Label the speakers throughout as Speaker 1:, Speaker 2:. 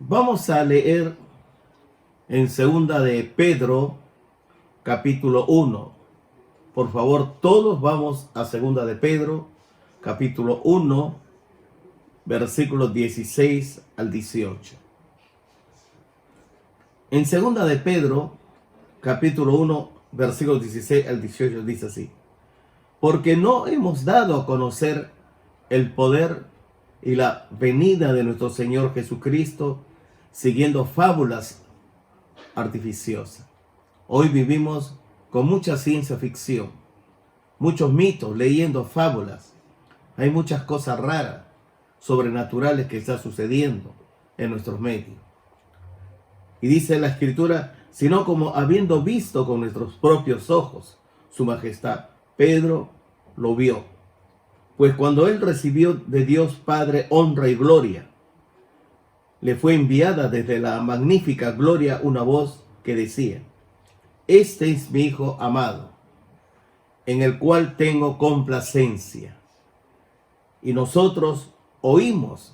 Speaker 1: Vamos a leer en segunda de Pedro, capítulo 1. Por favor, todos vamos a segunda de Pedro, capítulo 1, versículos 16 al 18. En segunda de Pedro, capítulo 1, versículos 16 al 18 dice así: porque no hemos dado a conocer el poder y la venida de nuestro Señor Jesucristo siguiendo fábulas artificiosas. Hoy vivimos con mucha ciencia ficción, muchos mitos, leyendo fábulas. Hay muchas cosas raras, sobrenaturales que están sucediendo en nuestros medios. Y dice la Escritura, sino como habiendo visto con nuestros propios ojos su majestad. Pedro lo vio, pues cuando él recibió de Dios Padre honra y gloria, le fue enviada desde la magnífica gloria una voz que decía: este es mi Hijo amado, en el cual tengo complacencia. Y nosotros oímos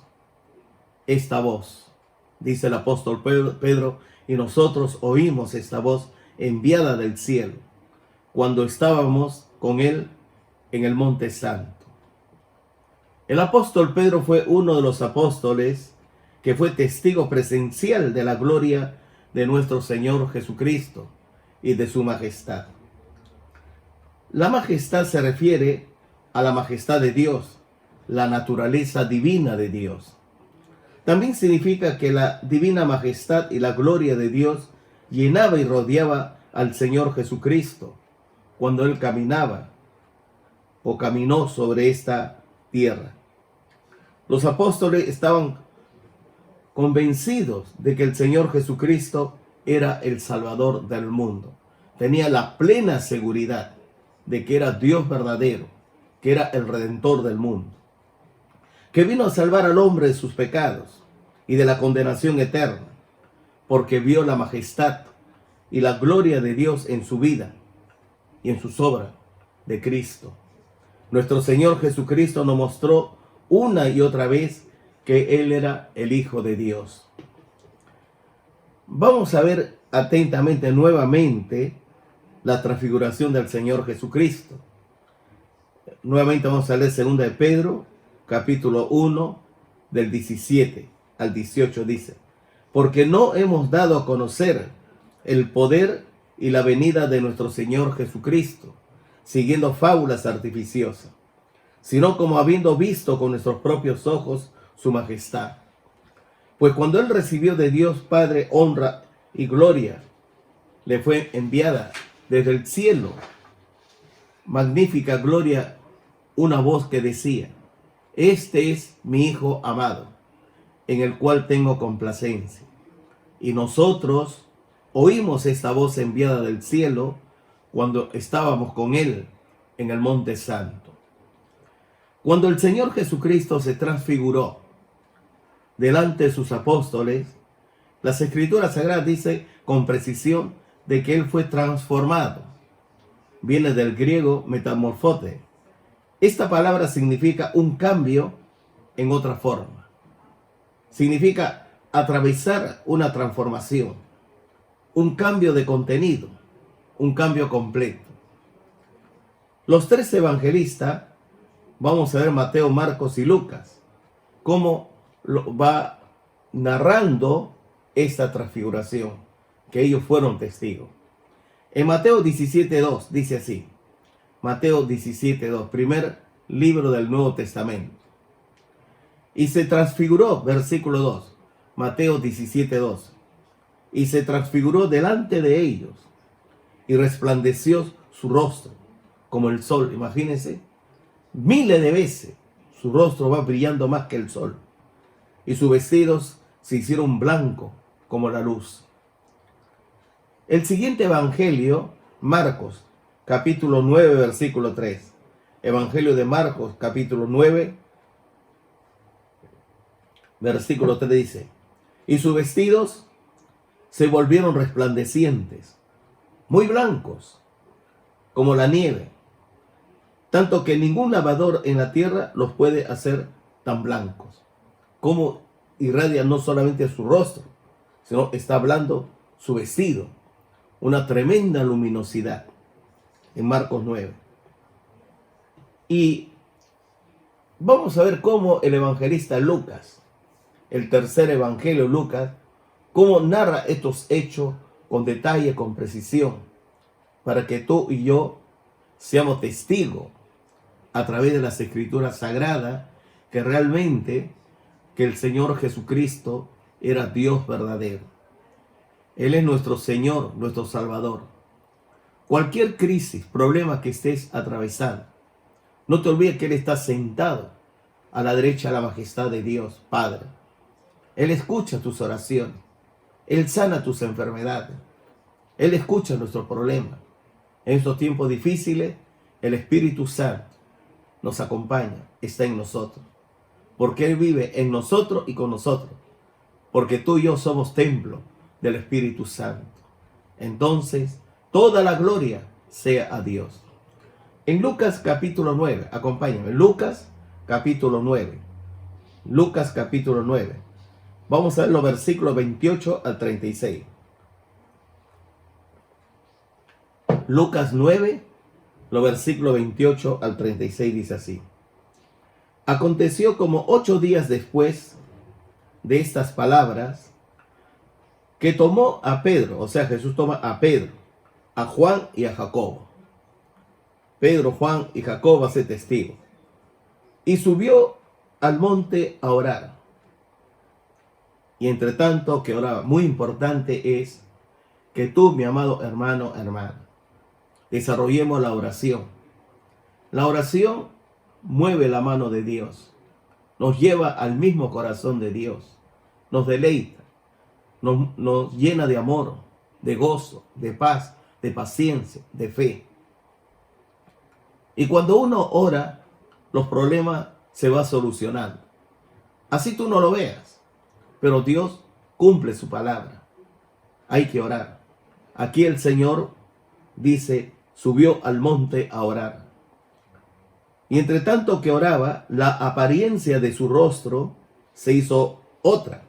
Speaker 1: esta voz, dice el apóstol Pedro, y nosotros oímos esta voz enviada del cielo, cuando estábamos con él en el Monte Santo. El apóstol Pedro fue uno de los apóstoles que fue testigo presencial de la gloria de nuestro Señor Jesucristo y de su majestad. La majestad se refiere a la majestad de Dios, la naturaleza divina de Dios. También significa que la divina majestad y la gloria de Dios llenaba y rodeaba al Señor Jesucristo cuando Él caminaba o caminó sobre esta tierra. Los apóstoles estaban convencidos de que el Señor Jesucristo era el Salvador del mundo. Tenía la plena seguridad de que era Dios verdadero, que era el Redentor del mundo, que vino a salvar al hombre de sus pecados y de la condenación eterna, porque vio la majestad y la gloria de Dios en su vida y en sus obras de Cristo. Nuestro Señor Jesucristo nos mostró una y otra vez que Él era el Hijo de Dios. Vamos a ver atentamente nuevamente la transfiguración del Señor Jesucristo. Nuevamente vamos a leer 2 de Pedro, capítulo 1, del 17 al 18 dice: porque no hemos dado a conocer el poder y la venida de nuestro Señor Jesucristo, siguiendo fábulas artificiosas, sino como habiendo visto con nuestros propios ojos su majestad. Pues cuando Él recibió de Dios Padre honra y gloria, le fue enviada desde el cielo magnífica gloria una voz que decía: este es mi Hijo amado, en el cual tengo complacencia. Y nosotros oímos esta voz enviada del cielo cuando estábamos con Él en el Monte Santo. Cuando el Señor Jesucristo se transfiguró delante de sus apóstoles, las Escrituras Sagradas dicen con precisión de que Él fue transformado. Viene del griego metamorfote. Esta palabra significa un cambio en otra forma. Significa atravesar una transformación, un cambio de contenido, un cambio completo. Los tres evangelistas, vamos a ver Mateo, Marcos y Lucas, cómo va narrando esta transfiguración, que ellos fueron testigos. En Mateo 17:2 dice así, Mateo 17:2, primer libro del Nuevo Testamento. Y se transfiguró, versículo 2, Mateo 17:2, y se transfiguró delante de ellos, y resplandeció su rostro como el sol. Imagínense, miles de veces su rostro va brillando más que el sol, y sus vestidos se hicieron blancos como la luz. El siguiente evangelio, Marcos, capítulo 9, versículo 3. Evangelio de Marcos, capítulo 9, versículo 3 dice: y sus vestidos se volvieron resplandecientes, muy blancos, como la nieve, tanto que ningún lavador en la tierra los puede hacer tan blancos como irradia no solamente su rostro, sino está hablando su vestido, una tremenda luminosidad en Marcos 9. Y vamos a ver cómo el evangelista Lucas, el tercer evangelio Lucas, cómo narra estos hechos con detalle, con precisión, para que tú y yo seamos testigos a través de las escrituras sagradas que realmente que el Señor Jesucristo era Dios verdadero. Él es nuestro Señor, nuestro Salvador. Cualquier crisis, problema que estés atravesando, no te olvides que Él está sentado a la derecha de la majestad de Dios, Padre. Él escucha tus oraciones. Él sana tus enfermedades. Él escucha nuestros problemas. En estos tiempos difíciles, el Espíritu Santo nos acompaña, está en nosotros. Porque Él vive en nosotros y con nosotros. Porque tú y yo somos templo del Espíritu Santo. Entonces, toda la gloria sea a Dios. En Lucas capítulo 9, acompáñame, Lucas capítulo 9. Lucas capítulo 9. Vamos a ver los versículos 28 al 36. Lucas 9, los versículos 28 al 36 dice así. Aconteció como 8 días después de estas palabras, que tomó a Pedro, o sea, Jesús toma a Pedro, a Juan y a Jacobo. Pedro, Juan y Jacobo va a ser testigos. Y subió al monte a orar. Y entre tanto que oraba, muy importante es que tú, mi amado hermano, hermana, desarrollemos la oración. La oración mueve la mano de Dios, nos lleva al mismo corazón de Dios, nos deleita, nos llena de amor, de gozo, de paz, de paciencia, de fe. Y cuando uno ora, los problemas se van solucionando. Así tú no lo veas, pero Dios cumple su palabra. Hay que orar. Aquí el Señor dice, subió al monte a orar. Y entre tanto que oraba, la apariencia de su rostro se hizo otra,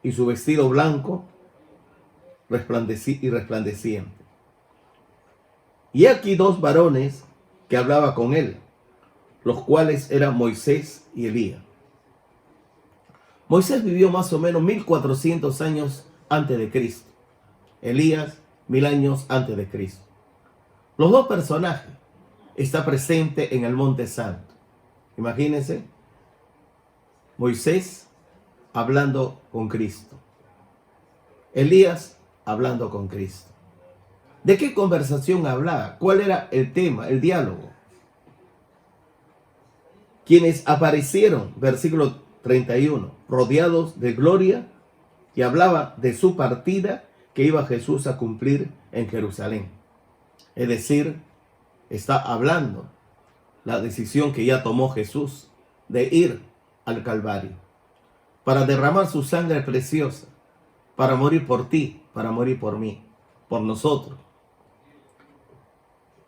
Speaker 1: y su vestido blanco resplandeciente. Y aquí 2 varones que hablaba con él, los cuales eran Moisés y Elías. Moisés vivió más o menos 1400 años antes de Cristo. Elías 1000 años antes de Cristo. Los 2 personajes están presentes en el Monte Santo. Imagínense, Moisés hablando con Cristo. Elías hablando con Cristo. ¿De qué conversación hablaba? ¿Cuál era el tema, el diálogo? Quienes aparecieron, versículo 31, rodeados de gloria, y hablaba de su partida que iba Jesús a cumplir en Jerusalén. Es decir, está hablando la decisión que ya tomó Jesús de ir al Calvario para derramar su sangre preciosa, para morir por ti, para morir por mí, por nosotros.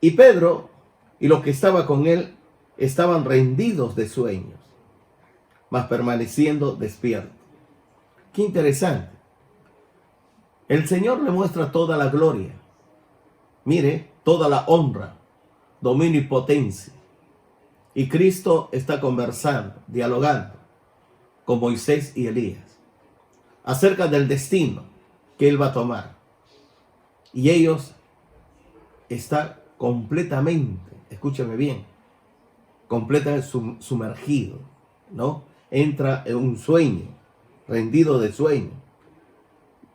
Speaker 1: Y Pedro y los que estaban con él estaban rendidos de sueños, mas permaneciendo despiertos. Qué interesante. El Señor le muestra toda la gloria. Mire, toda la honra, dominio y potencia. Y Cristo está conversando, dialogando con Moisés y Elías acerca del destino que Él va a tomar. Y ellos están completamente, escúchame bien, completamente sumergidos, ¿no? Entra en un sueño, rendido de sueño,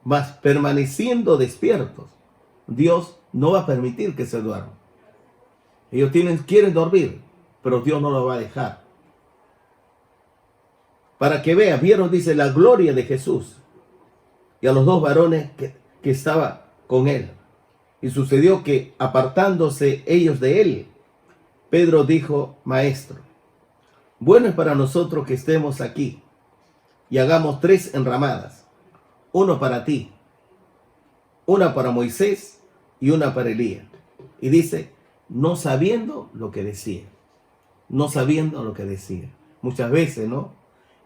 Speaker 1: mas permaneciendo despiertos. Dios no va a permitir que se duerman. Ellos quieren dormir, pero Dios no lo va a dejar. Para que vieron, dice, la gloria de Jesús y a los 2 varones que estaban con él. Y sucedió que, apartándose ellos de él, Pedro dijo, Maestro, bueno es para nosotros que estemos aquí y hagamos 3 enramadas, uno para ti, una para Moisés y una para Elías. Y dice, no sabiendo lo que decía. No sabiendo lo que decía. Muchas veces, ¿no?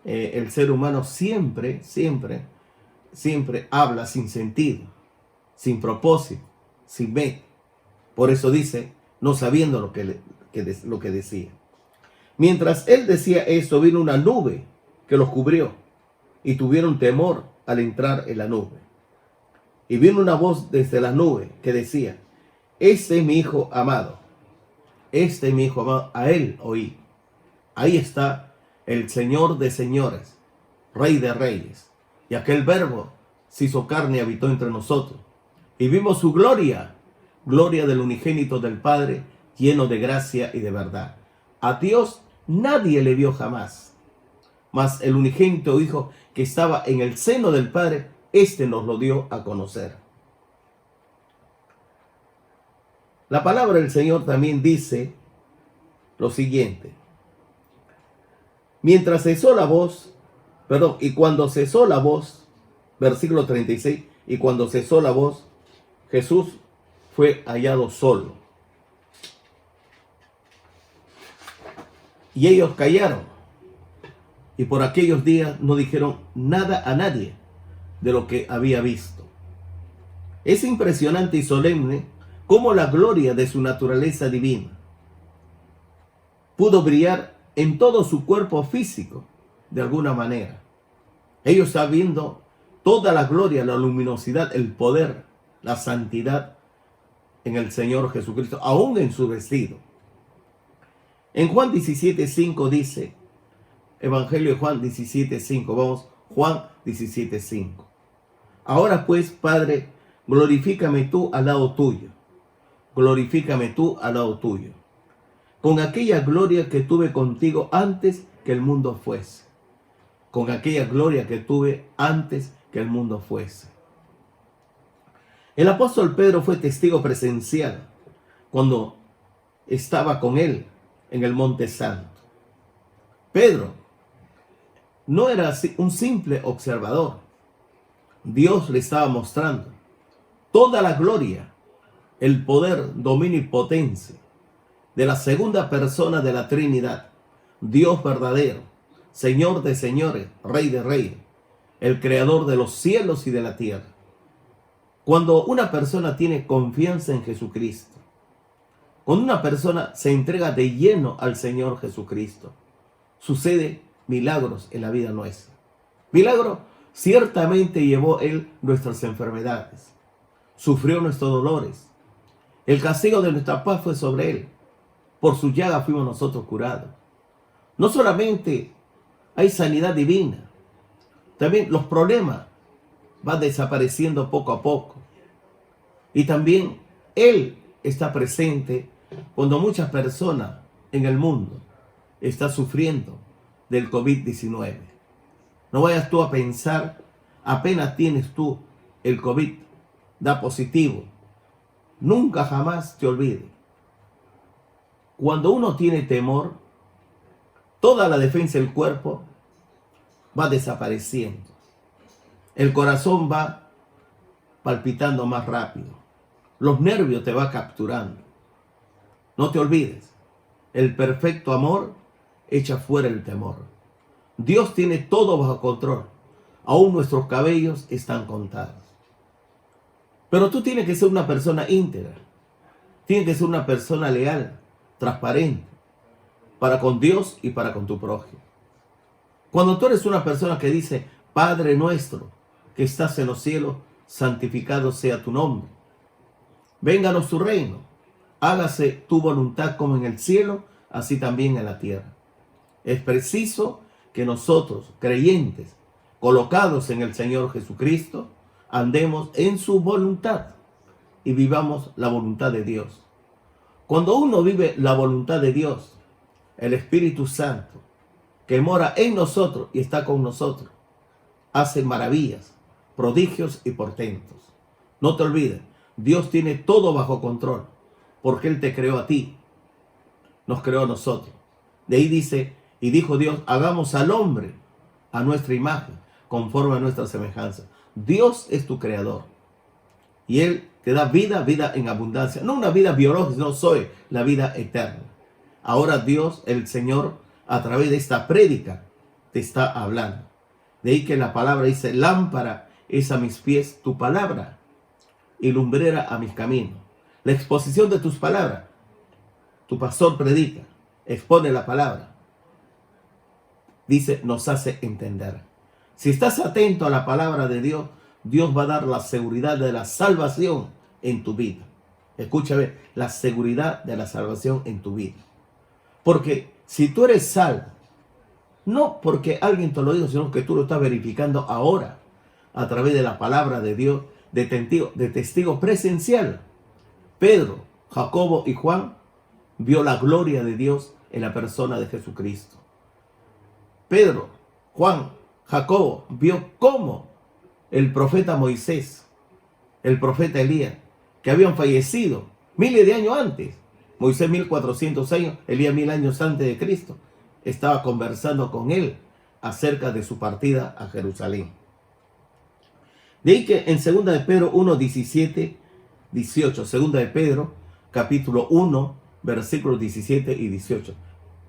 Speaker 1: el ser humano siempre habla sin sentido, sin propósito, sin meta. Por eso dice, no sabiendo lo que decía. Mientras él decía eso, vino una nube que los cubrió y tuvieron temor al entrar en la nube. Y vino una voz desde la nube que decía, este es mi hijo amado, este es mi hijo amado, a él oí. Ahí está el Señor de señores, Rey de reyes. Y aquel Verbo se hizo carne y habitó entre nosotros. Y vimos su gloria, gloria del unigénito del Padre, lleno de gracia y de verdad. A Dios nadie le vio jamás, mas el unigénito Hijo que estaba en el seno del Padre, este nos lo dio a conocer. La palabra del Señor también dice lo siguiente. Mientras cesó la voz, y cuando cesó la voz, versículo 36, y cuando cesó la voz, Jesús fue hallado solo. Y ellos callaron, y por aquellos días no dijeron nada a nadie de lo que había visto. Es impresionante y solemne cómo la gloria de su naturaleza divina pudo brillar en todo su cuerpo físico de alguna manera. Ellos están viendo toda la gloria, la luminosidad, el poder, la santidad en el Señor Jesucristo, aún en su vestido. En Juan 17:5 dice, Evangelio de Juan 17:5, vamos, Juan 17:5. Ahora pues, Padre, glorifícame tú al lado tuyo, glorifícame tú al lado tuyo, con aquella gloria que tuve contigo antes que el mundo fuese, con aquella gloria que tuve antes que el mundo fuese. El apóstol Pedro fue testigo presencial cuando estaba con él en el Monte Santo. Pedro no era un simple observador. Dios le estaba mostrando toda la gloria, el poder, dominio y potencia de la segunda persona de la Trinidad, Dios verdadero, Señor de señores, Rey de reyes, el creador de los cielos y de la tierra. Cuando una persona tiene confianza en Jesucristo, cuando una persona se entrega de lleno al Señor Jesucristo, sucede milagros en la vida nuestra. Milagro, ciertamente llevó Él nuestras enfermedades, sufrió nuestros dolores. El castigo de nuestra paz fue sobre Él. Por su llaga fuimos nosotros curados. No solamente hay sanidad divina, también los problemas van desapareciendo poco a poco. Y también Él está presente cuando muchas personas en el mundo están sufriendo del COVID-19. No vayas tú a pensar, apenas tienes tú el COVID, da positivo. Nunca jamás te olvides. Cuando uno tiene temor, toda la defensa del cuerpo va desapareciendo. El corazón va palpitando más rápido. Los nervios te va capturando. No te olvides, el perfecto amor echa fuera el temor. Dios tiene todo bajo control. Aún nuestros cabellos están contados. Pero tú tienes que ser una persona íntegra. Tienes que ser una persona leal, transparente, para con Dios y para con tu prójimo. Cuando tú eres una persona que dice, Padre nuestro, que estás en los cielos, santificado sea tu nombre. Vénganos tu reino. Hágase tu voluntad como en el cielo, así también en la tierra. Es preciso que nosotros, creyentes, colocados en el Señor Jesucristo, andemos en su voluntad y vivamos la voluntad de Dios. Cuando uno vive la voluntad de Dios, el Espíritu Santo, que mora en nosotros y está con nosotros, hace maravillas, prodigios y portentos. No te olvides, Dios tiene todo bajo control, porque Él te creó a ti, nos creó a nosotros. De ahí dice, y dijo Dios, hagamos al hombre a nuestra imagen, conforme a nuestra semejanza. Dios es tu creador. Y Él te da vida, vida en abundancia. No una vida biológica, no soy la vida eterna. Ahora Dios, el Señor, a través de esta prédica, te está hablando. De ahí que la palabra dice, lámpara es a mis pies tu palabra y lumbrera a mis caminos. La exposición de tus palabras. Tu pastor predica, expone la palabra. Dice, nos hace entender. Si estás atento a la palabra de Dios, Dios va a dar la seguridad de la salvación en tu vida. Escúchame, la seguridad de la salvación en tu vida. Porque si tú eres salvo, no porque alguien te lo diga, sino que tú lo estás verificando ahora a través de la palabra de Dios, de testigo presencial. Pedro, Jacobo y Juan vio la gloria de Dios en la persona de Jesucristo. Pedro, Juan, Jacobo vio cómo el profeta Moisés, el profeta Elías, que habían fallecido miles de años antes, Moisés 1400 años, Elías 1000 años antes de Cristo, estaba conversando con él acerca de su partida a Jerusalén. De ahí que en 2 de Pedro 1, 17, 18, 2 de Pedro, capítulo 1, versículos 17 y 18.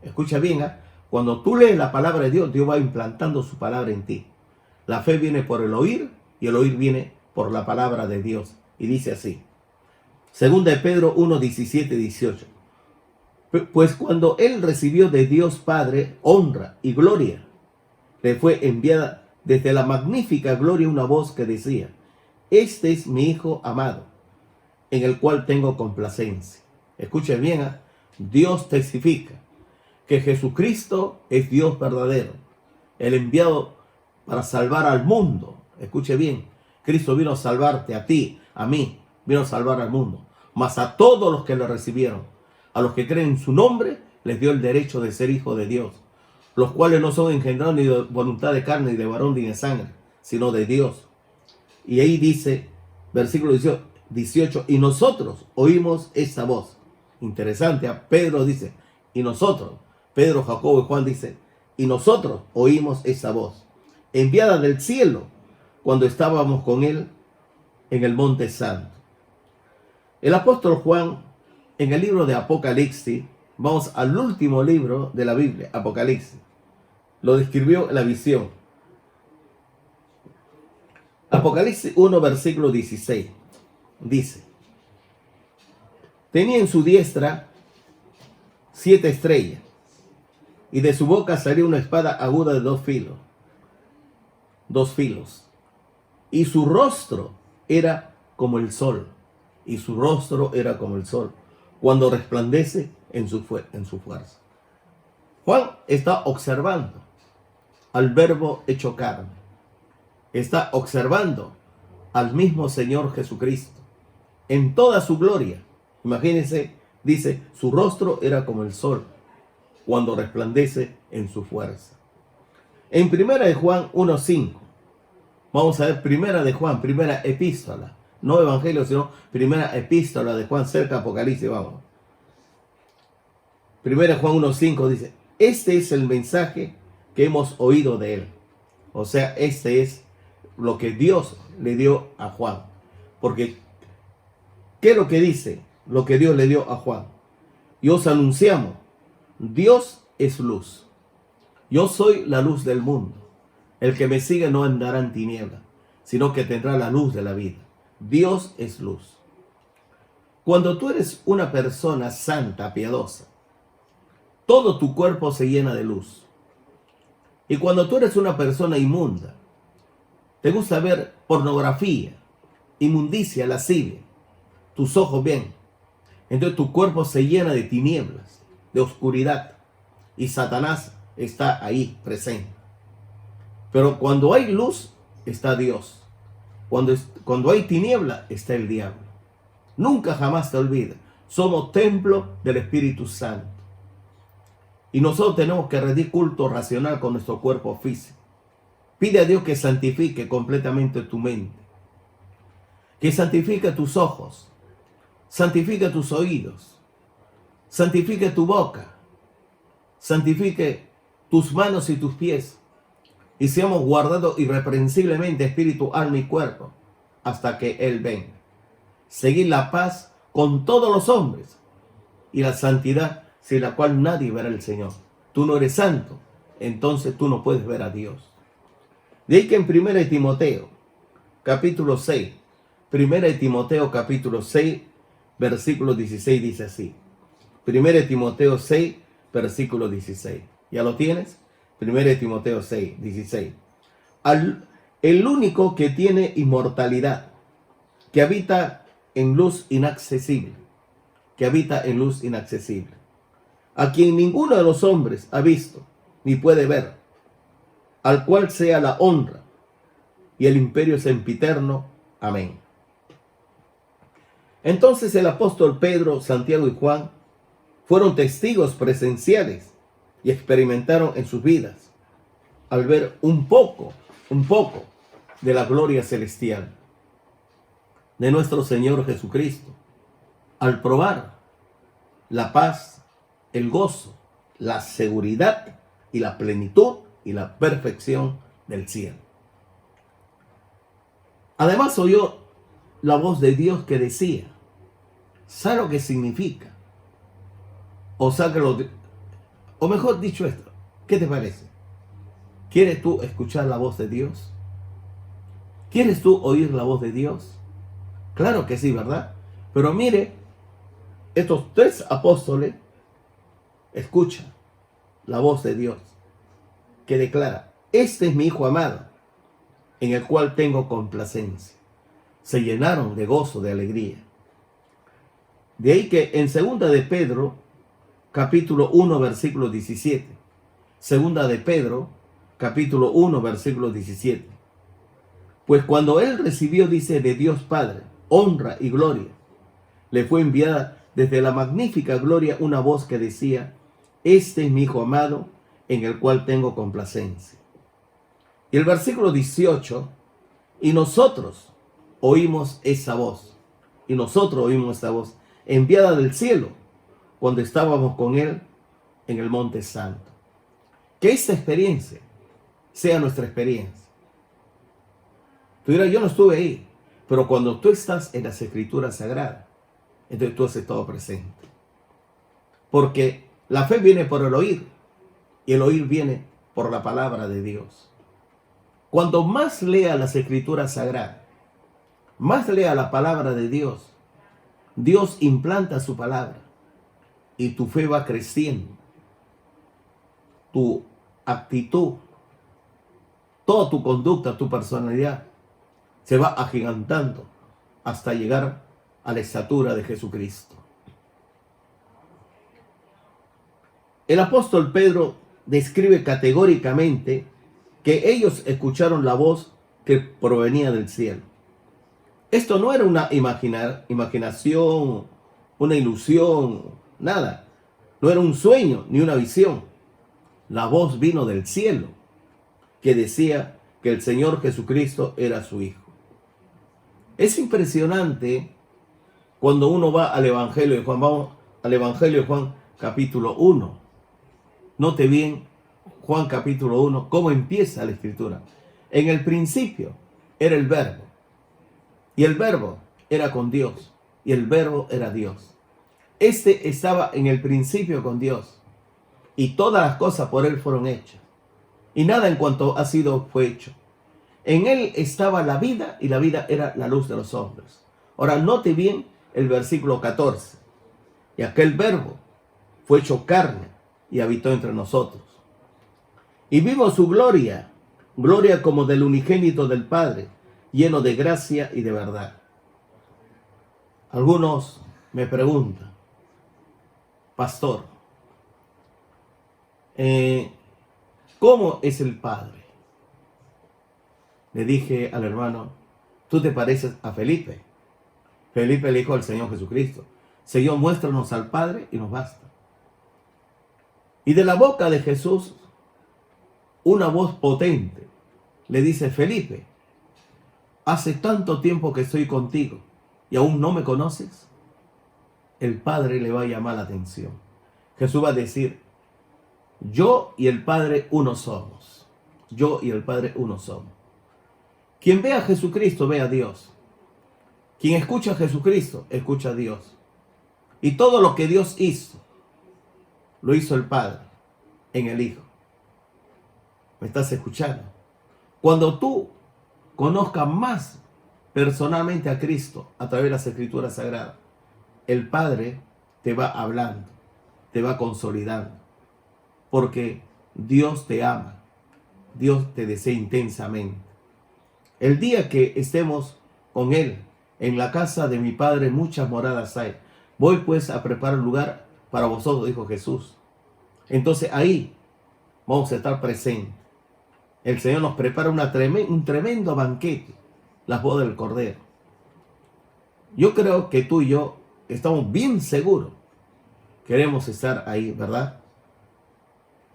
Speaker 1: Escucha bien, cuando tú lees la palabra de Dios, Dios va implantando su palabra en ti. La fe viene por el oír y el oír viene por la palabra de Dios. Y dice así, 2 de Pedro 1, 17 y 18. Pues cuando él recibió de Dios Padre honra y gloria, le fue enviada desde la magnífica gloria una voz que decía, este es mi Hijo amado, en el cual tengo complacencia. Escuchen bien, Dios testifica que Jesucristo es Dios verdadero, el enviado para salvar al mundo. Escuche bien, Cristo vino a salvarte a ti, a mí, vino a salvar al mundo, mas a todos los que le recibieron. A los que creen en su nombre, les dio el derecho de ser hijos de Dios, los cuales no son engendrados ni de voluntad de carne, ni de varón, ni de sangre, sino de Dios. Y ahí dice, versículo 18, y nosotros oímos esa voz. Interesante, Pedro dice, y nosotros, Pedro, Jacobo y Juan dice, y nosotros oímos esa voz, enviada del cielo, cuando estábamos con él en el monte santo. El apóstol Juan, en el libro de Apocalipsis, vamos al último libro de la Biblia, Apocalipsis, lo describió en la visión. Apocalipsis 1, versículo 16, dice, tenía en su diestra 7 estrellas, y de su boca salió una espada aguda de 2 filos, y su rostro era como el sol, cuando resplandece en su fuerza. Juan está observando al Verbo hecho carne. Está observando al mismo Señor Jesucristo en toda su gloria. Imagínense, dice, su rostro era como el sol cuando resplandece en su fuerza. En 1 de Juan 1:5, vamos a ver 1 de Juan, primera epístola, no evangelio, sino primera epístola de Juan, cerca de Apocalipsis, vamos. 1 Juan 1:5 dice, este es el mensaje que hemos oído de él. O sea, este es lo que Dios le dio a Juan. Porque, ¿qué es lo que dice? Lo que Dios le dio a Juan. Y os anunciamos, Dios es luz. Yo soy la luz del mundo. El que me sigue no andará en tinieblas, sino que tendrá la luz de la vida. Dios es luz. Cuando tú eres una persona santa, piadosa, todo tu cuerpo se llena de luz. Y cuando tú eres una persona inmunda, te gusta ver pornografía, inmundicia, lascivia, tus ojos ven, entonces tu cuerpo se llena de tinieblas, de oscuridad, y Satanás está ahí presente. Pero cuando hay luz, está Dios. Cuando hay tiniebla, está el diablo. Nunca jamás te olvides, somos templo del Espíritu Santo. Y nosotros tenemos que rendir culto racional con nuestro cuerpo físico. Pide a Dios que santifique completamente tu mente, que santifique tus ojos, santifique tus oídos, santifique tu boca, santifique tus manos y tus pies, y seamos guardados irreprensiblemente espíritu, alma y cuerpo, hasta que Él venga. Seguir la paz con todos los hombres y la santidad sin la cual nadie verá al Señor. Tú no eres santo, entonces tú no puedes ver a Dios. De ahí que en 1 Timoteo, capítulo 6, 1 Timoteo, capítulo 6, versículo 16, dice así. 1 Timoteo 6, versículo 16. ¿Ya lo tienes? 1 Timoteo 6, 16. El único que tiene inmortalidad, que habita en luz inaccesible, a quien ninguno de los hombres ha visto ni puede ver, al cual sea la honra y el imperio sempiterno. Amén. Entonces el apóstol Pedro, Santiago y Juan fueron testigos presenciales y experimentaron en sus vidas al ver un poco de la gloria celestial de nuestro Señor Jesucristo, al probar la paz, el gozo, la seguridad y la plenitud y la perfección del cielo. Además oyó la voz de Dios que decía, ¿sabe lo que significa? O mejor dicho esto, ¿qué te parece? ¿Quieres tú escuchar la voz de Dios? ¿Quieres tú oír la voz de Dios? Claro que sí, ¿verdad? Pero mire, estos tres apóstoles escuchan la voz de Dios que declara, este es mi Hijo amado, en el cual tengo complacencia. Se llenaron de gozo, de alegría. De ahí que en 2 de Pedro, capítulo 1, versículo 17. 2 de Pedro, capítulo 1, versículo 17. Pues cuando él recibió, dice, de Dios Padre, honra y gloria, le fue enviada desde la magnífica gloria una voz que decía, este es mi Hijo amado, en el cual tengo complacencia. Y el versículo 18, y nosotros oímos esa voz, enviada del cielo, cuando estábamos con él en el Monte Santo. Que esta experiencia sea nuestra experiencia. Tú dirás, yo no estuve ahí, pero cuando tú estás en las Escrituras Sagradas, entonces tú has estado presente. Porque la fe viene por el oír, y el oír viene por la palabra de Dios. Cuanto más lea las Escrituras Sagradas, más lea la palabra de Dios, Dios implanta su palabra y tu fe va creciendo. Tu actitud, toda tu conducta, tu personalidad se va agigantando hasta llegar a la estatura de Jesucristo. El apóstol Pedro describe categóricamente que ellos escucharon la voz que provenía del cielo. Esto no era una imaginación, una ilusión, nada. No era un sueño ni una visión. La voz vino del cielo, que decía que el Señor Jesucristo era su Hijo. Es impresionante cuando uno va al Evangelio de Juan. Vamos al Evangelio de Juan, capítulo 1. Note bien, Juan capítulo 1, cómo empieza la Escritura. En el principio era el Verbo, y el Verbo era con Dios, y el Verbo era Dios. Este estaba en el principio con Dios, y todas las cosas por él fueron hechas, y nada en cuanto ha sido fue hecho. En él estaba la vida, y la vida era la luz de los hombres. Ahora note bien el versículo 14. Y aquel Verbo fue hecho carne y habitó entre nosotros. Y vimos su gloria, gloria como del unigénito del Padre, lleno de gracia y de verdad. Algunos me preguntan, pastor, ¿cómo es el Padre? Le dije al hermano, tú te pareces a Felipe. Felipe le dijo al Señor Jesucristo, Señor, muéstranos al Padre y nos basta. Y de la boca de Jesús, una voz potente le dice, Felipe, hace tanto tiempo que estoy contigo y aún no me conoces. El Padre le va a llamar la atención. Jesús va a decir, yo y el Padre uno somos. Yo y el Padre uno somos. Quien ve a Jesucristo ve a Dios. Quien escucha a Jesucristo escucha a Dios. Y todo lo que Dios hizo, lo hizo el Padre en el Hijo. ¿Me estás escuchando? Cuando tú conozcas más personalmente a Cristo a través de las Escrituras Sagradas, el Padre te va hablando, te va consolidando, porque Dios te ama, Dios te desea intensamente. El día que estemos con Él en la casa de mi Padre, muchas moradas hay. Voy pues a preparar lugar para vosotros, dijo Jesús. Entonces ahí vamos a estar presentes. El Señor nos prepara un tremendo banquete, las bodas del Cordero. Yo creo que tú y yo estamos bien seguros. Queremos estar ahí, ¿verdad?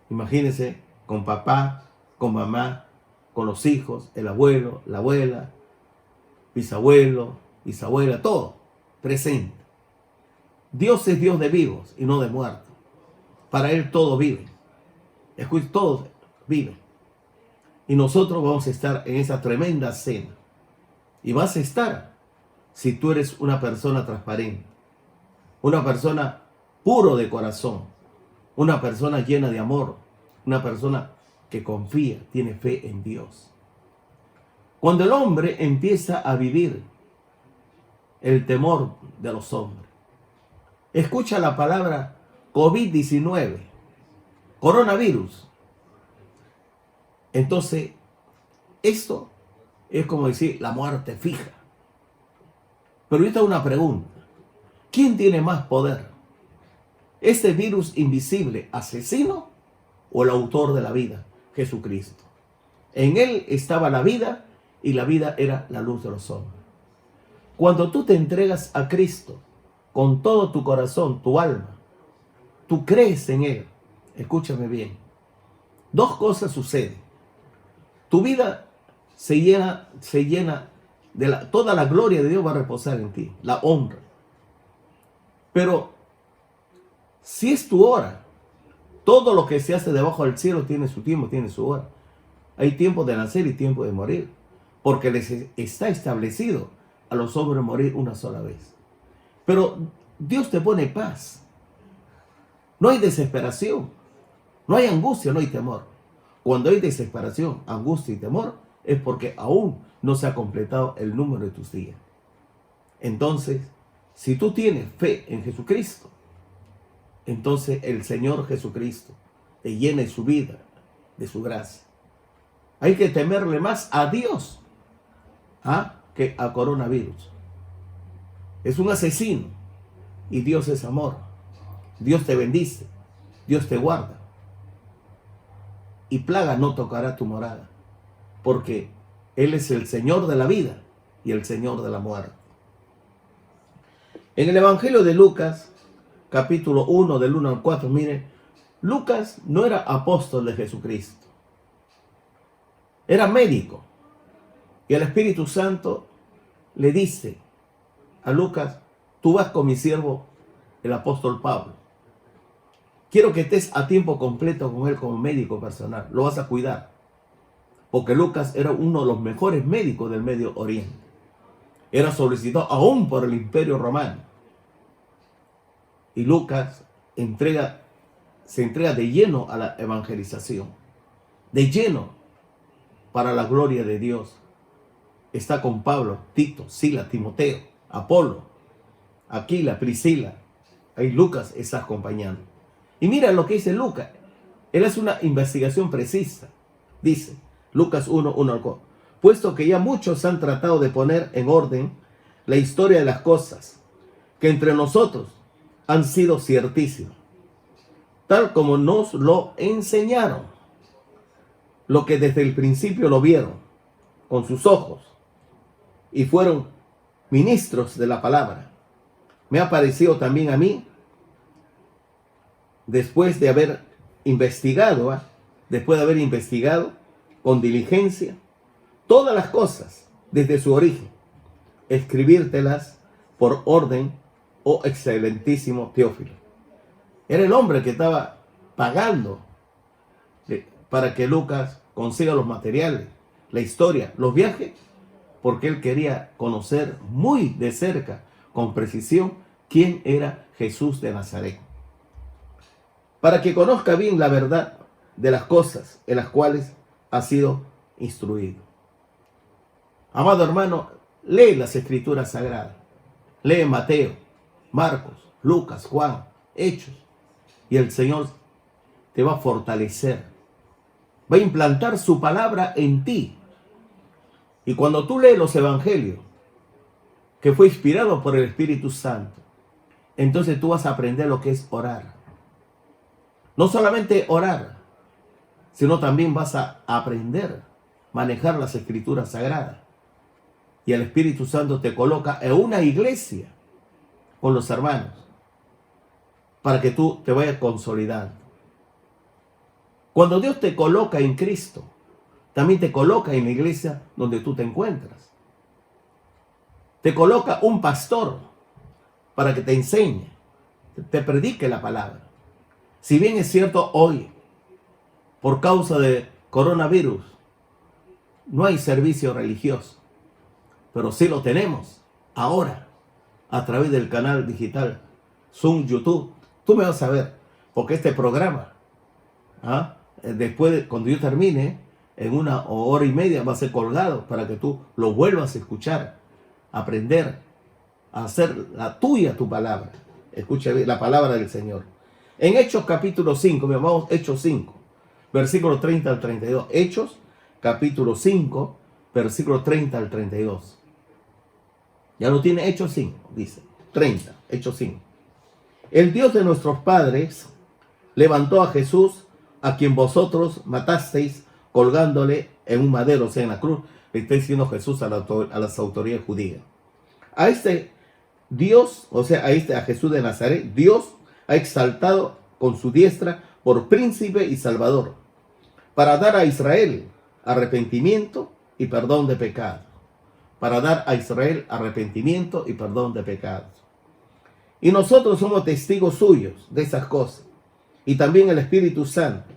Speaker 1: Imagínense con papá, con mamá, con los hijos, el abuelo, la abuela, bisabuelo, bisabuela, todo presente. Dios es Dios de vivos y no de muertos. Para Él todo vive. Escuchen, todos viven. Y nosotros vamos a estar en esa tremenda cena. Y vas a estar si tú eres una persona transparente, una persona puro de corazón, una persona llena de amor, una persona que confía, tiene fe en Dios. Cuando el hombre empieza a vivir el temor de los hombres, escucha la palabra COVID-19, coronavirus. Entonces, esto es como decir la muerte fija. Pero yo tengo una pregunta. ¿Quién tiene más poder? ¿Este virus invisible asesino o el autor de la vida, Jesucristo? En Él estaba la vida y la vida era la luz de los hombres. Cuando tú te entregas a Cristo con todo tu corazón, tu alma, tú crees en Él. Escúchame bien. Dos cosas suceden. Tu vida se llena de toda la gloria de Dios va a reposar en ti, la honra. Pero si es tu hora, todo lo que se hace debajo del cielo tiene su tiempo, tiene su hora. Hay tiempo de nacer y tiempo de morir, porque les está establecido a los hombres morir una sola vez. Pero Dios te pone paz. No hay desesperación, no hay angustia, no hay temor. Cuando hay desesperación, angustia y temor, es porque aún no se ha completado el número de tus días. Entonces, si tú tienes fe en Jesucristo, entonces el Señor Jesucristo te llena de su vida, de su gracia. Hay que temerle más a Dios que a coronavirus. Es un asesino y Dios es amor. Dios te bendice, Dios te guarda. Y plaga no tocará tu morada, porque Él es el Señor de la vida y el Señor de la muerte. En el Evangelio de Lucas, capítulo 1, del 1 al 4, mire, Lucas no era apóstol de Jesucristo, era médico. Y el Espíritu Santo le dice a Lucas, tú vas con mi siervo, el apóstol Pablo. Quiero que estés a tiempo completo con él como médico personal. Lo vas a cuidar. Porque Lucas era uno de los mejores médicos del Medio Oriente. Era solicitado aún por el Imperio Romano. Y Lucas se entrega de lleno a la evangelización. De lleno para la gloria de Dios. Está con Pablo, Tito, Sila, Timoteo, Apolo, Aquila, Priscila. Ahí Lucas está acompañando. Y mira lo que dice Lucas. Él hace una investigación precisa. Dice, Lucas 1, 1 al 4. Puesto que ya muchos han tratado de poner en orden la historia de las cosas, que entre nosotros han sido ciertísimas, tal como nos lo enseñaron, lo que desde el principio lo vieron con sus ojos, y fueron ministros de la palabra. Me ha parecido también a mí, después de haber investigado con diligencia todas las cosas desde su origen, escribírtelas por orden, oh excelentísimo Teófilo. Era el hombre que estaba pagando para que Lucas consiga los materiales, la historia, los viajes, porque él quería conocer muy de cerca, con precisión, quién era Jesús de Nazaret. Para que conozca bien la verdad de las cosas en las cuales ha sido instruido. Amado hermano, lee las Escrituras Sagradas. Lee Mateo, Marcos, Lucas, Juan, Hechos. Y el Señor te va a fortalecer. Va a implantar su palabra en ti. Y cuando tú lees los evangelios, que fue inspirado por el Espíritu Santo, entonces tú vas a aprender lo que es orar. No solamente orar, sino también vas a aprender a manejar las Escrituras Sagradas. Y el Espíritu Santo te coloca en una iglesia con los hermanos para que tú te vayas consolidando. Cuando Dios te coloca en Cristo, también te coloca en la iglesia donde tú te encuentras. Te coloca un pastor para que te enseñe, te predique la palabra. Si bien es cierto hoy, por causa de coronavirus, no hay servicio religioso, pero sí lo tenemos ahora a través del canal digital Zoom, YouTube. Tú me vas a ver, porque este programa, después, cuando yo termine, en 1 hora y media va a ser colgado para que tú lo vuelvas a escuchar, aprender a hacer la tuya tu palabra. Escucha la palabra del Señor. En Hechos capítulo 5, vamos, Hechos 5, versículo 30 al 32. Hechos capítulo 5, versículo 30 al 32. Ya lo tiene. Hechos 5, dice 30, Hechos 5. El Dios de nuestros padres levantó a Jesús, a quien vosotros matasteis colgándole en un madero, o sea, en la cruz. Le está diciendo Jesús a las autoridades judías. A este Dios, o sea, a Jesús de Nazaret, Dios ha exaltado con su diestra por príncipe y salvador, para dar a Israel arrepentimiento y perdón de pecados. Para dar a Israel arrepentimiento y perdón de pecados. Y nosotros somos testigos suyos de esas cosas. Y también el Espíritu Santo,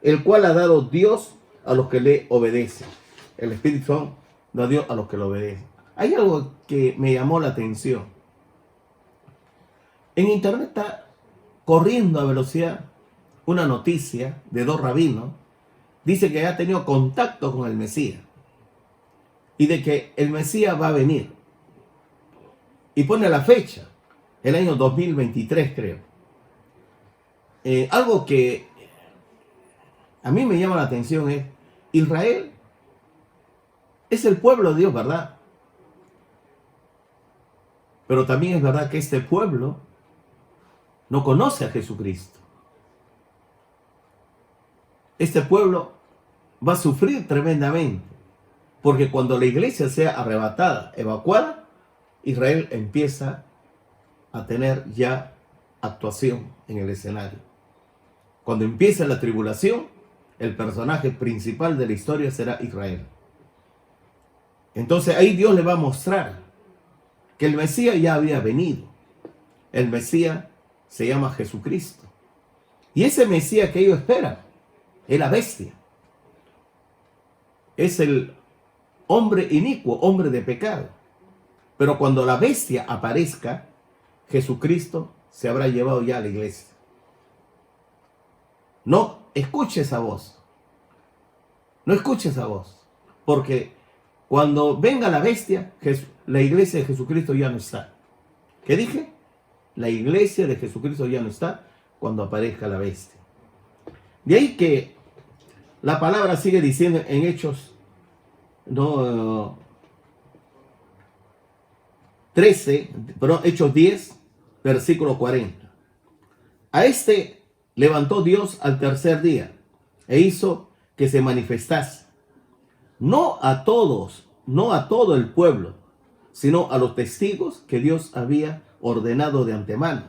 Speaker 1: el cual ha dado Dios a los que le obedecen. El Espíritu Santo da Dios a los que le obedecen. Hay algo que me llamó la atención. En internet está corriendo a velocidad una noticia de 2 rabinos. Dice que ha tenido contacto con el Mesías. Y de que el Mesías va a venir. Y pone la fecha. El año 2023, creo. Algo que a mí me llama la atención es, Israel es el pueblo de Dios, ¿verdad? Pero también es verdad que este pueblo no conoce a Jesucristo. Este pueblo va a sufrir tremendamente, porque cuando la iglesia sea arrebatada, evacuada, Israel empieza a tener ya actuación en el escenario. Cuando empiece la tribulación, el personaje principal de la historia será Israel. Entonces ahí Dios le va a mostrar que el Mesías ya había venido. El Mesías se llama Jesucristo. Y ese Mesías que ellos esperan es la bestia. Es el hombre inicuo, hombre de pecado. Pero cuando la bestia aparezca, Jesucristo se habrá llevado ya a la iglesia. No escuches esa voz. No escuches esa voz. Porque cuando venga la bestia, la iglesia de Jesucristo ya no está. ¿Qué dije? La iglesia de Jesucristo ya no está cuando aparezca la bestia. De ahí que la palabra sigue diciendo en Hechos 10, versículo 40. A este levantó Dios al tercer día e hizo que se manifestase, no a todos, no a todo el pueblo, sino a los testigos que Dios había ordenado de antemano,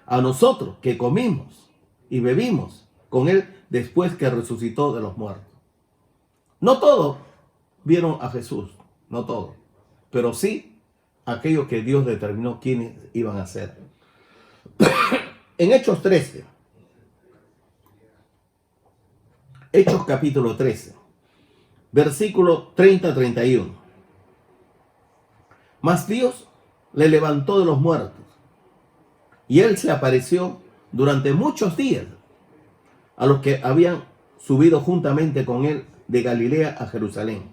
Speaker 1: a nosotros que comimos y bebimos con él después que resucitó de los muertos. No todos vieron a Jesús, no todos, pero sí aquellos que Dios determinó quiénes iban a ser. En Hechos 13, Hechos capítulo 13, versículo 30-31. Mas Dios le levantó de los muertos, y él se apareció durante muchos días a los que habían subido juntamente con él de Galilea a Jerusalén,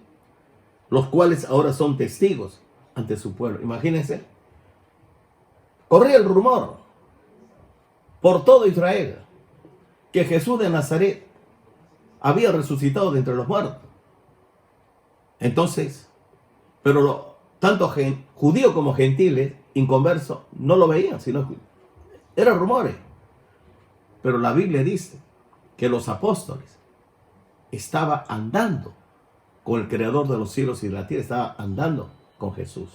Speaker 1: los cuales ahora son testigos ante su pueblo. Imagínense, corría el rumor por todo Israel que Jesús de Nazaret había resucitado de entre los muertos. Entonces, pero tanto judíos como gentiles, inconversos, no lo veían, sino que eran rumores. Pero la Biblia dice que los apóstoles estaban andando con el creador de los cielos y de la tierra, estaban andando con Jesús.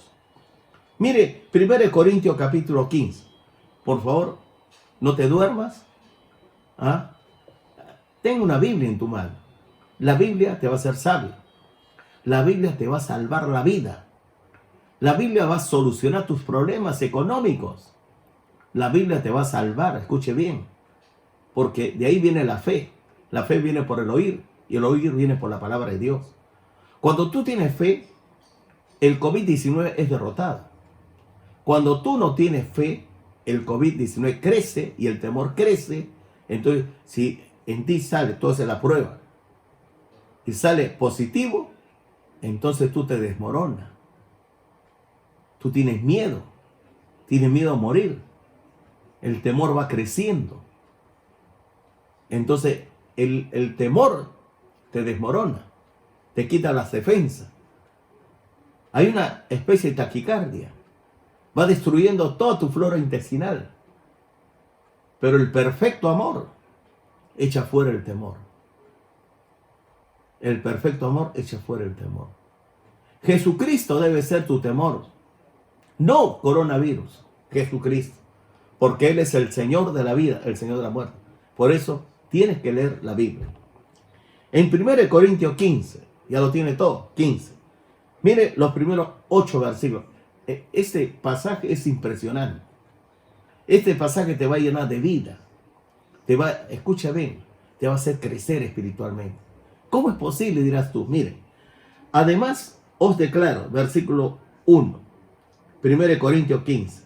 Speaker 1: Mire, 1 Corintios capítulo 15. Por favor, no te duermas. Ten una Biblia en tu mano. La Biblia te va a hacer sabio. La Biblia te va a salvar la vida. La Biblia va a solucionar tus problemas económicos. La Biblia te va a salvar, escuche bien, porque de ahí viene la fe. La fe viene por el oír y el oír viene por la palabra de Dios. Cuando tú tienes fe, el COVID-19 es derrotado. Cuando tú no tienes fe, el COVID-19 crece y el temor crece. Entonces, si en ti sale, tú haces la prueba y sale positivo, entonces tú te desmoronas. Tú tienes miedo a morir. El temor va creciendo. Entonces, el temor te desmorona, te quita las defensas. Hay una especie de taquicardia. Va destruyendo toda tu flora intestinal. Pero el perfecto amor echa fuera el temor. El perfecto amor echa fuera el temor. Jesucristo debe ser tu temor. No coronavirus, Jesucristo. Porque Él es el Señor de la vida, el Señor de la muerte. Por eso tienes que leer la Biblia. En 1 Corintios 15, ya lo tiene todo, 15. Mire los primeros 8 versículos. Este pasaje es impresionante. Este pasaje te va a llenar de vida. Escucha bien, te va a hacer crecer espiritualmente. ¿Cómo es posible? Dirás tú. Mire, además os declaro, versículo 1, 1 Corintios 15.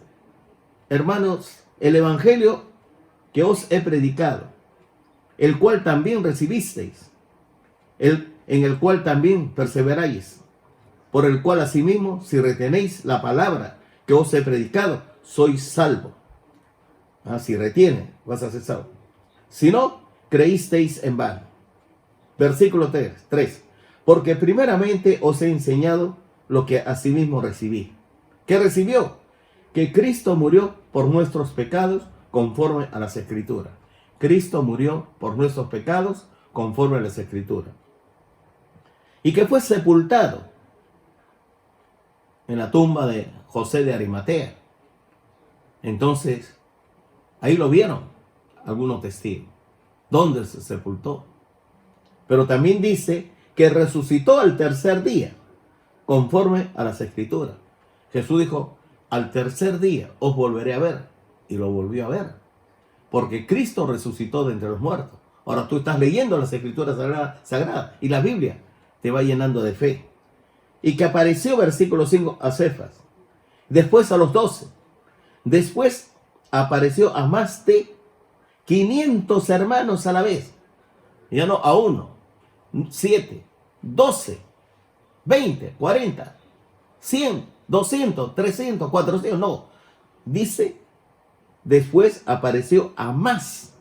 Speaker 1: Hermanos, el evangelio que os he predicado, el cual también recibisteis, en el cual también perseveráis, por el cual asimismo, si retenéis la palabra que os he predicado, sois salvos. Si retienes, vas a ser salvo. Si no, creísteis en vano. Versículo 3. Porque primeramente os he enseñado lo que asimismo recibí. ¿Qué recibió? Que Cristo murió por nuestros pecados conforme a las Escrituras. Cristo murió por nuestros pecados conforme a las Escrituras. Y que fue sepultado en la tumba de José de Arimatea. Entonces, ahí lo vieron algunos testigos. ¿Dónde se sepultó? Pero también dice que resucitó al tercer día, conforme a las Escrituras. Jesús dijo, al tercer día os volveré a ver. Y lo volvió a ver. Porque Cristo resucitó de entre los muertos. Ahora tú estás leyendo las Escrituras sagradas y la Biblia te va llenando de fe. Y que apareció, versículo 5, a Cefas. Después a los 12. Después apareció a más de 500 hermanos a la vez. Ya no a uno, 7, 12, 20, 40, 100, 200, 300, 400. No. Dice, después apareció a más.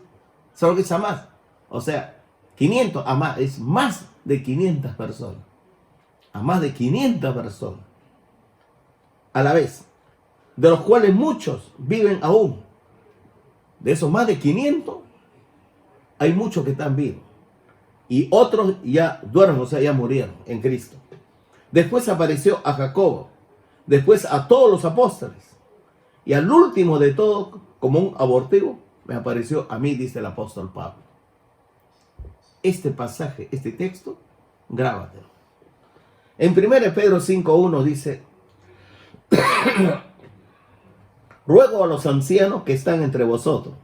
Speaker 1: ¿Sabes lo que es a más? O sea, 500 a más. Es más de 500 personas. A más de 500 personas. A la vez. De los cuales muchos viven aún. De esos más de 500, hay muchos que están vivos. Y otros ya duermen, o sea, ya murieron en Cristo. Después apareció a Jacobo. Después a todos los apóstoles. Y al último de todos, como un abortivo, me apareció a mí, dice el apóstol Pablo. Este pasaje, este texto, grábatelo. En 1 Pedro 5:1 dice, ruego a los ancianos que están entre vosotros.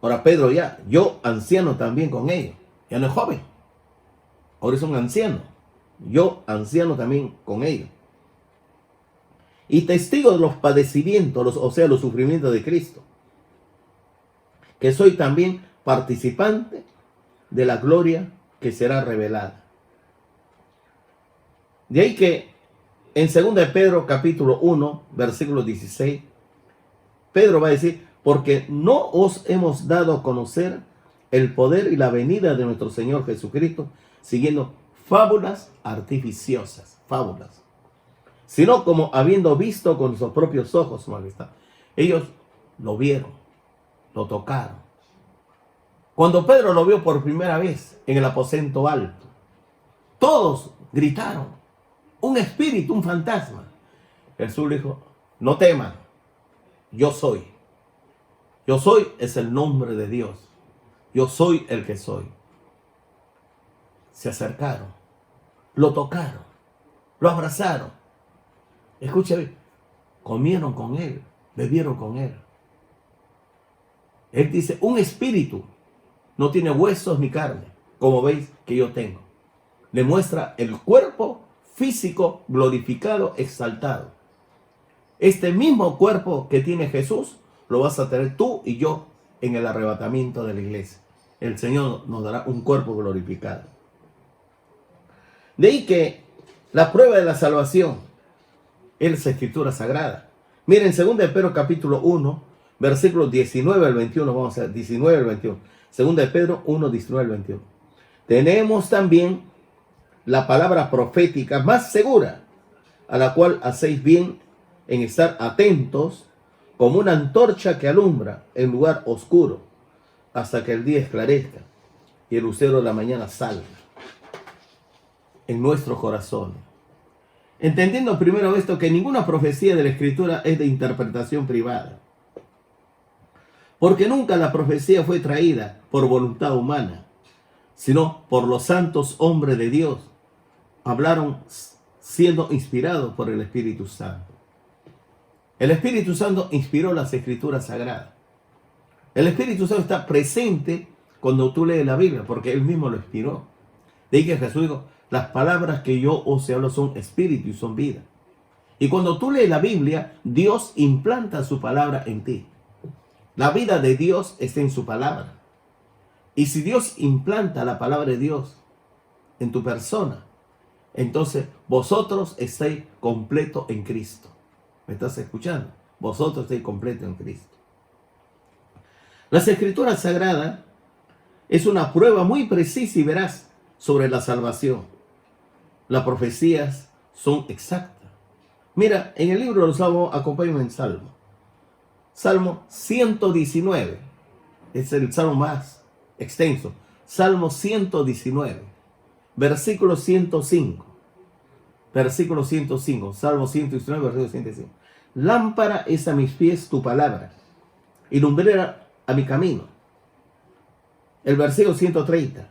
Speaker 1: Ahora Pedro yo anciano también con ellos. Ya no es joven. Ahora es un anciano. Yo anciano también con ellos. Y testigo de los padecimientos, o sea, los sufrimientos de Cristo. Que soy también participante de la gloria que será revelada. De ahí que en 2 de Pedro capítulo 1, versículo 16, Pedro va a decir, porque no os hemos dado a conocer el poder y la venida de nuestro Señor Jesucristo, siguiendo fábulas artificiosas, fábulas, sino como habiendo visto con sus propios ojos su majestad. Ellos lo vieron, lo tocaron. Cuando Pedro lo vio por primera vez en el aposento alto, todos gritaron, un espíritu, un fantasma. Jesús le dijo, no teman, yo soy. Yo soy es el nombre de Dios. Yo soy el que soy. Se acercaron, lo tocaron, lo abrazaron. Escúchame, comieron con él, bebieron con él. Él dice, un espíritu no tiene huesos ni carne, como veis que yo tengo. Le muestra el cuerpo físico glorificado, exaltado. Este mismo cuerpo que tiene Jesús, lo vas a tener tú y yo en el arrebatamiento de la iglesia. El Señor nos dará un cuerpo glorificado. De ahí que la prueba de la salvación es la Escritura Sagrada. Miren, 2 de Pedro capítulo 1, versículos 19 al 21, vamos a ver, 19 al 21. 2 de Pedro 1, 19 al 21. Tenemos también la palabra profética más segura, a la cual hacéis bien en estar atentos, como una antorcha que alumbra en lugar oscuro, hasta que el día esclarezca y el lucero de la mañana salga en nuestros corazones. Entendiendo primero esto, que ninguna profecía de la Escritura es de interpretación privada, porque nunca la profecía fue traída por voluntad humana, sino por los santos hombres de Dios. Hablaron siendo inspirados por el Espíritu Santo. El Espíritu Santo inspiró las Escrituras Sagradas. El Espíritu Santo está presente cuando tú lees la Biblia, porque Él mismo lo inspiró. De ahí que Jesús dijo, las palabras que yo os hablo son espíritu y son vida. Y cuando tú lees la Biblia, Dios implanta su palabra en ti. La vida de Dios está en su palabra. Y si Dios implanta la palabra de Dios en tu persona, entonces vosotros estáis completos en Cristo. ¿Me estás escuchando? Vosotros estáis completos en Cristo. Las Escrituras Sagradas es una prueba muy precisa y veraz sobre la salvación. Las profecías son exactas. Mira, en el libro de los Salmos, acompáñame en Salmo. Salmo 119. Es el salmo más extenso. Salmo 119. Versículo 105. Versículo 105. Salmo 119, versículo 105. Lámpara es a mis pies tu palabra y lumbrera a mi camino. El versículo 130.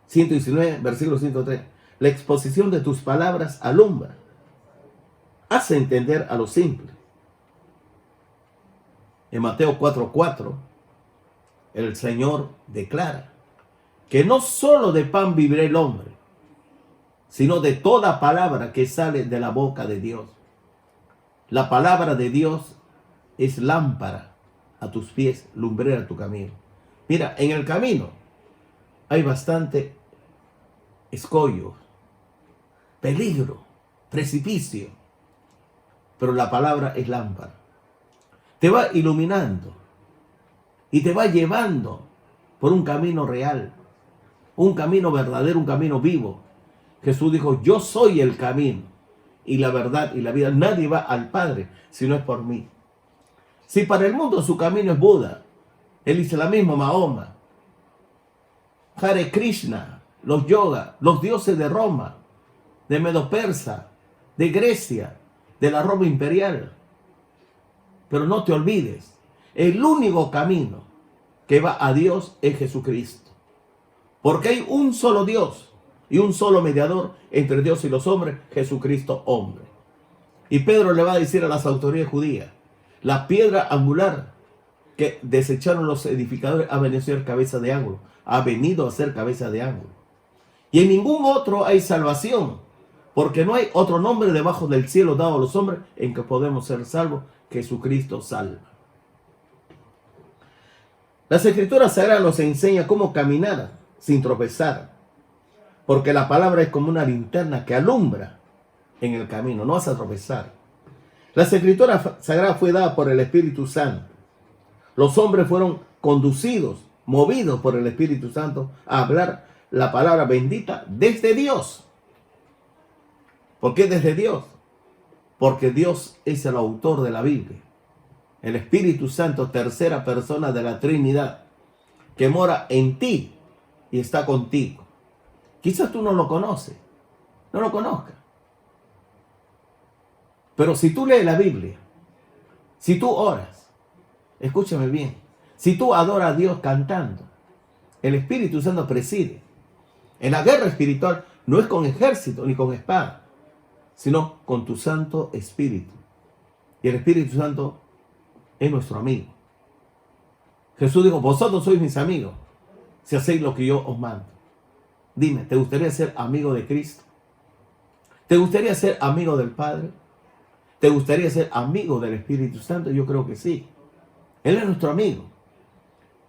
Speaker 1: 119, versículo 103. La exposición de tus palabras alumbra. Hace entender a los simples. En Mateo 4:4, el Señor declara que no solo de pan vivirá el hombre, sino de toda palabra que sale de la boca de Dios. La palabra de Dios es lámpara a tus pies, lumbrera a tu camino. Mira, en el camino hay bastante escollos, peligro, precipicio, pero la palabra es lámpara. Te va iluminando y te va llevando por un camino real, un camino verdadero, un camino vivo. Jesús dijo, yo soy el camino y la verdad y la vida. Nadie va al Padre si no es por mí. Si para el mundo su camino es Buda, el islamismo, Mahoma, Hare Krishna, los yoga, los dioses de Roma, de Medo-Persa, de Grecia, de la Roma imperial. Pero no te olvides, el único camino que va a Dios es Jesucristo. Porque hay un solo Dios y un solo mediador entre Dios y los hombres, Jesucristo hombre. Y Pedro le va a decir a las autoridades judías, la piedra angular que desecharon los edificadores ha venido a ser cabeza de ángulo. Ha venido a ser cabeza de ángulo. Y en ningún otro hay salvación, porque no hay otro nombre debajo del cielo dado a los hombres en que podemos ser salvos. Jesucristo salva. Las Escrituras Sagradas nos enseñan cómo caminar sin tropezar, porque la palabra es como una linterna que alumbra en el camino, no vas a tropezar. Las Escrituras Sagradas fue dada por el Espíritu Santo. Los hombres fueron conducidos, movidos por el Espíritu Santo a hablar la palabra bendita desde Dios. ¿Por qué desde Dios? Porque Dios es el autor de la Biblia. El Espíritu Santo, tercera persona de la Trinidad, que mora en ti y está contigo. Quizás tú no lo conoces, no lo conozcas. Pero si tú lees la Biblia, si tú oras, escúchame bien, si tú adoras a Dios cantando, el Espíritu Santo preside. En la guerra espiritual no es con ejército ni con espada, sino con tu Santo Espíritu. Y el Espíritu Santo es nuestro amigo. Jesús dijo, vosotros sois mis amigos si hacéis lo que yo os mando. Dime, ¿te gustaría ser amigo de Cristo? ¿Te gustaría ser amigo del Padre? ¿Te gustaría ser amigo del Espíritu Santo? Yo creo que sí. Él es nuestro amigo.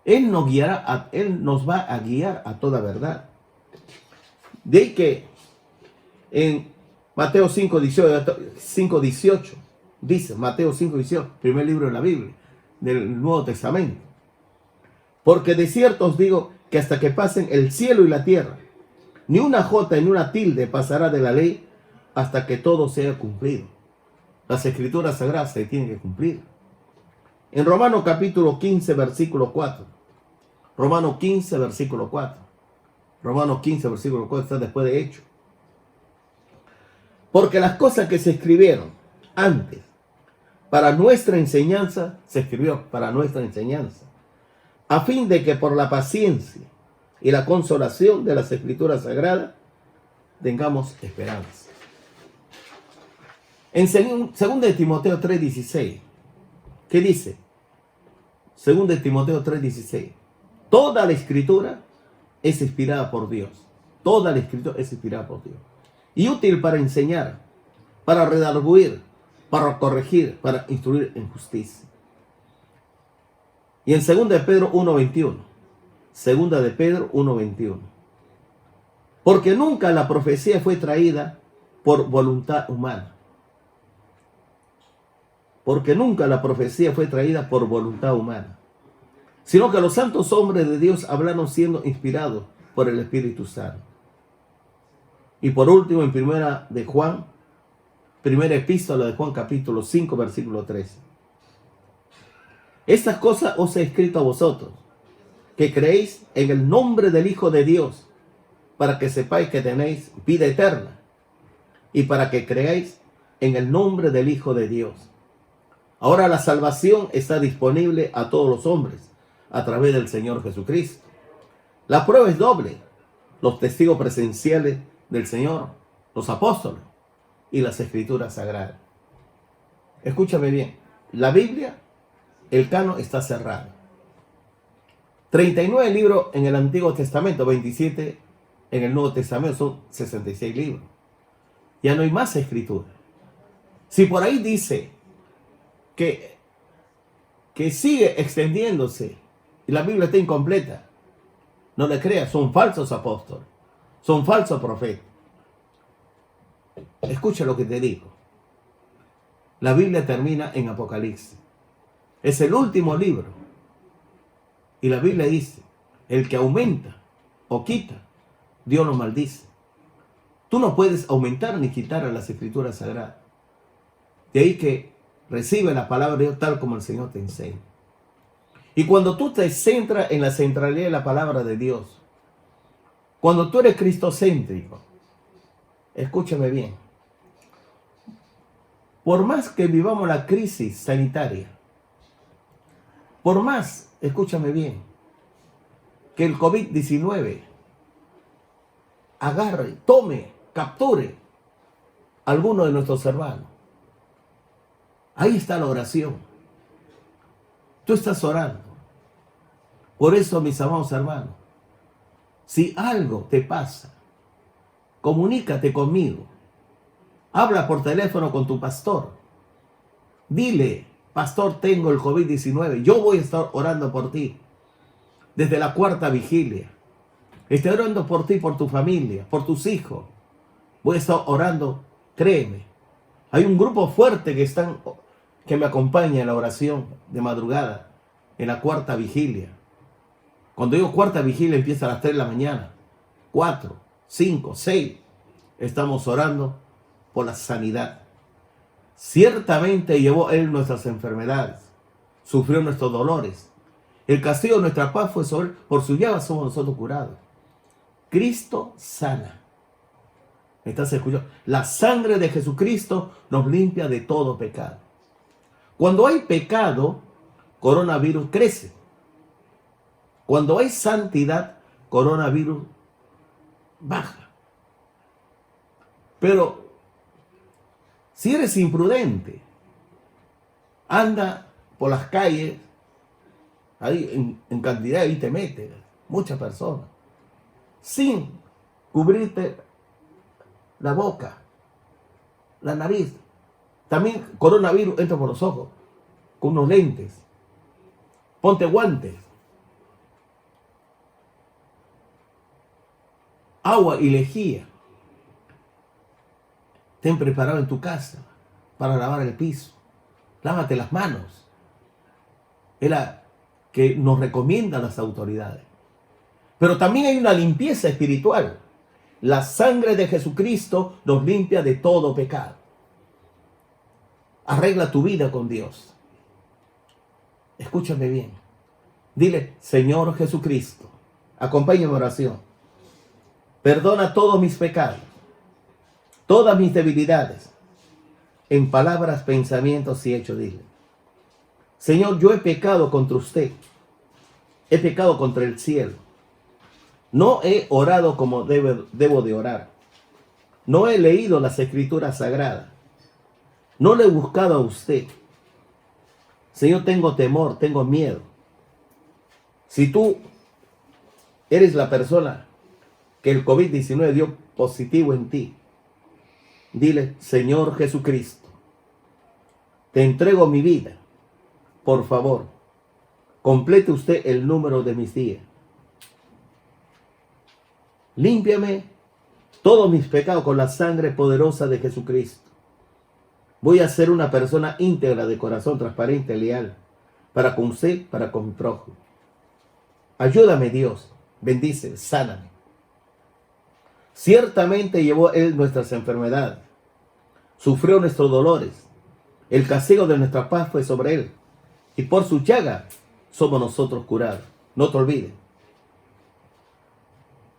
Speaker 1: Él nos va a guiar a toda verdad. De ahí que en Mateo 5:18 dice, Mateo 5:18, primer libro de la Biblia, del Nuevo Testamento. Porque de cierto os digo que hasta que pasen el cielo y la tierra, ni una jota ni una tilde pasará de la ley hasta que todo sea cumplido. Las Escrituras Sagradas se tienen que cumplir. En Romanos capítulo 15, versículo 4. Romanos 15, versículo 4. Romanos 15, versículo 4 está después de Hechos. Porque las cosas que se escribieron antes para nuestra enseñanza, se escribió para nuestra enseñanza, a fin de que por la paciencia y la consolación de las Escrituras Sagradas tengamos esperanza. En 2 de Timoteo 3:16, ¿qué dice? 2 de Timoteo 3:16, toda la Escritura es inspirada por Dios. Toda la Escritura es inspirada por Dios. Y útil para enseñar, para redarguir, para corregir, para instruir en justicia. Y en 2 de Pedro 1:21. 2 de Pedro 1:21. Porque nunca la profecía fue traída por voluntad humana. Porque nunca la profecía fue traída por voluntad humana, sino que los santos hombres de Dios hablaron siendo inspirados por el Espíritu Santo. Y por último, en primera epístola de Juan, capítulo 5, versículo 13. Estas cosas os he escrito a vosotros, que creéis en el nombre del Hijo de Dios, para que sepáis que tenéis vida eterna, y para que creáis en el nombre del Hijo de Dios. Ahora la salvación está disponible a todos los hombres, a través del Señor Jesucristo. La prueba es doble: los testigos presenciales del Señor, los apóstoles y las Escrituras Sagradas. Escúchame bien, la Biblia, el canon está cerrado. 39 libros en el Antiguo Testamento, 27 en el Nuevo Testamento, son 66 libros. Ya no hay más escritura. Si por ahí dice que sigue extendiéndose y la Biblia está incompleta, no le creas, son falsos apóstoles, son falsos profetas. Escucha lo que te digo. La Biblia termina en Apocalipsis. Es el último libro. Y la Biblia dice, el que aumenta o quita, Dios lo maldice. Tú no puedes aumentar ni quitar a las Escrituras Sagradas. De ahí que recibe la palabra de Dios tal como el Señor te enseña. Y cuando tú te centras en la centralidad de la palabra de Dios, cuando tú eres cristocéntrico, escúchame bien, por más que vivamos la crisis sanitaria, por más, escúchame bien, que el COVID-19 agarre, tome, capture a alguno de nuestros hermanos, ahí está la oración. Tú estás orando. Por eso, mis amados hermanos, si algo te pasa, comunícate conmigo. Habla por teléfono con tu pastor. Dile, pastor, tengo el COVID-19. Yo voy a estar orando por ti. desde la cuarta vigilia. Estoy orando por ti, por tu familia, por tus hijos. Voy a estar orando, créeme. Hay un grupo fuerte que me acompaña en la oración de madrugada, en la cuarta vigilia. Cuando digo cuarta vigilia empieza a las 3 de la mañana. 4, 5, 6. Estamos orando por la sanidad. Ciertamente llevó Él nuestras enfermedades, sufrió nuestros dolores. El castigo de nuestra paz fue sobre Él, por su llaga somos nosotros curados. Cristo sana. ¿Me estás escuchando? La sangre de Jesucristo nos limpia de todo pecado. Cuando hay pecado, coronavirus crece. Cuando hay santidad, coronavirus baja. Pero si eres imprudente, anda por las calles, ahí en cantidad, ahí te metes, muchas personas, sin cubrirte la boca, la nariz. También coronavirus entra por los ojos, con unos lentes. Ponte guantes. Agua y lejía. Ten preparado en tu casa para lavar el piso. Lávate las manos. Es la que nos recomiendan las autoridades. Pero también hay una limpieza espiritual. La sangre de Jesucristo nos limpia de todo pecado. Arregla tu vida con Dios. Escúchame bien. Dile, Señor Jesucristo, acompáñame en oración. Perdona todos mis pecados, todas mis debilidades, en palabras, pensamientos y hechos. Dile, Señor, yo he pecado contra usted. He pecado contra el cielo. No he orado como debo de orar. No he leído las escrituras sagradas. No le he buscado a usted. Señor, tengo temor, tengo miedo. Si tú eres la persona que el COVID-19 dio positivo en ti, dile, Señor Jesucristo, te entrego mi vida. Por favor, complete usted el número de mis días. Límpiame todos mis pecados con la sangre poderosa de Jesucristo. Voy a ser una persona íntegra, de corazón transparente, leal, para con usted, para con mi prójimo. Ayúdame, Dios. Bendice, sáname. Ciertamente llevó Él nuestras enfermedades, sufrió nuestros dolores. El castigo de nuestra paz fue sobre Él, y por su llaga somos nosotros curados. No te olvides.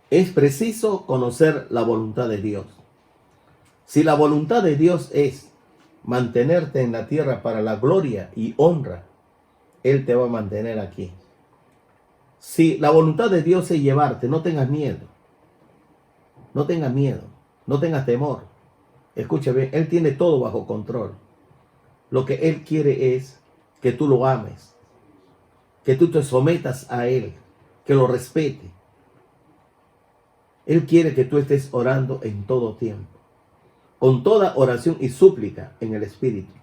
Speaker 1: Es preciso conocer la voluntad de Dios. Si la voluntad de Dios es mantenerte en la tierra para la gloria y honra, Él te va a mantener aquí. Si la voluntad de Dios es llevarte, no tengas miedo. No tengas miedo, no tengas temor. Escúchame, Él tiene todo bajo control. Lo que Él quiere es que tú lo ames, que tú te sometas a Él, que lo respete. Él quiere que tú estés orando en todo tiempo, con toda oración y súplica en el Espíritu.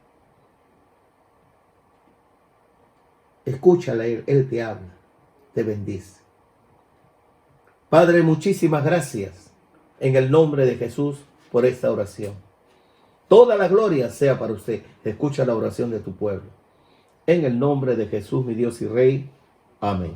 Speaker 1: Escúchale a Él, Él te habla, te bendice. Padre, muchísimas gracias en el nombre de Jesús por esta oración. Toda la gloria sea para usted. Escucha la oración de tu pueblo. En el nombre de Jesús, mi Dios y Rey. Amén.